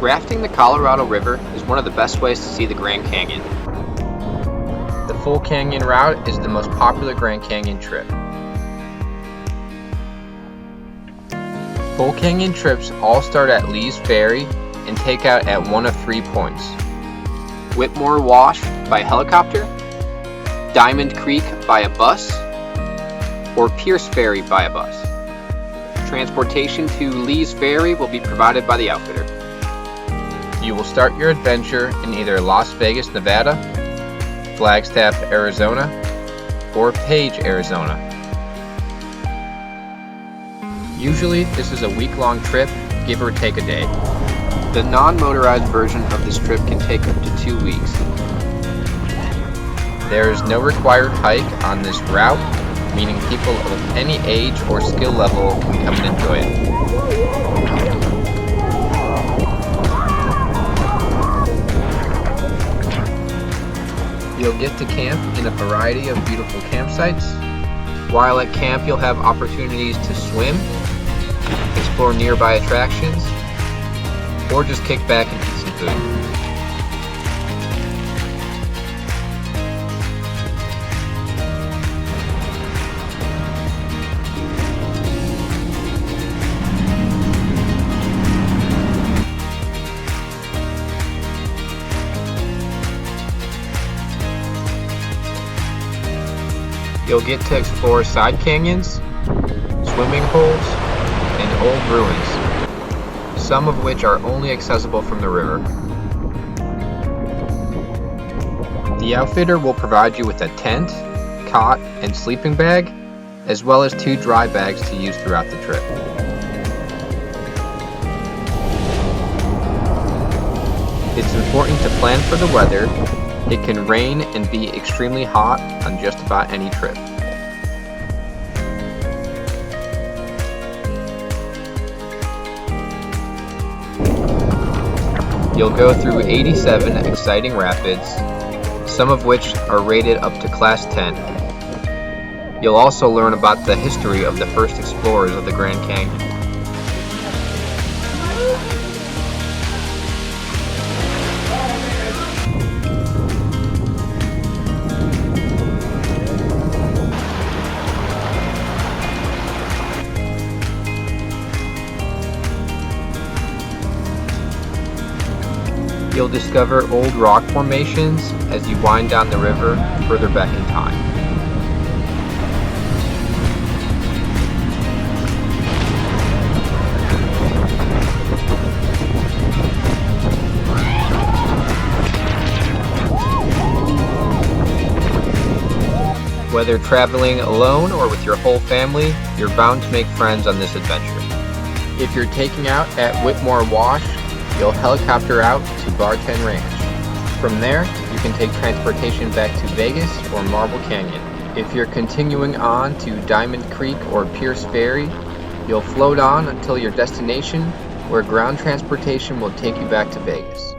Rafting the Colorado River is one of the best ways to see the Grand Canyon. The full canyon route is the most popular Grand Canyon trip. Full canyon trips all start at Lee's Ferry and take out at one of 3 points: Whitmore Wash by helicopter, Diamond Creek by a bus, or Pierce Ferry by a bus. Transportation to Lee's Ferry will be provided by the outfitter. You will start your adventure in either Las Vegas, Nevada, Flagstaff, Arizona, or Page, Arizona. Usually this is a week-long trip, give or take a day. The non-motorized version of this trip can take up to 2 weeks. There is no required hike on this route, meaning people of any age or skill level can come and enjoy it. You'll get to camp in a variety of beautiful campsites. While at camp, you'll have opportunities to swim, explore nearby attractions, or just kick back and eat some food. You'll get to explore side canyons, swimming holes, and old ruins, some of which are only accessible from the river. The outfitter will provide you with a tent, cot, and sleeping bag, as well as 2 dry bags to use throughout the trip. It's important to plan for the weather. It can rain and be extremely hot on just about any trip. You'll go through 87 exciting rapids, some of which are rated up to Class 10. You'll also learn about the history of the first explorers of the Grand Canyon. You'll discover old rock formations as you wind down the river further back in time. Whether traveling alone or with your whole family, you're bound to make friends on this adventure. If you're taking out at Whitmore Wash, you'll helicopter out to Barton Ranch. From there, you can take transportation back to Vegas or Marble Canyon. If you're continuing on to Diamond Creek or Pierce Ferry, you'll float on until your destination, where ground transportation will take you back to Vegas.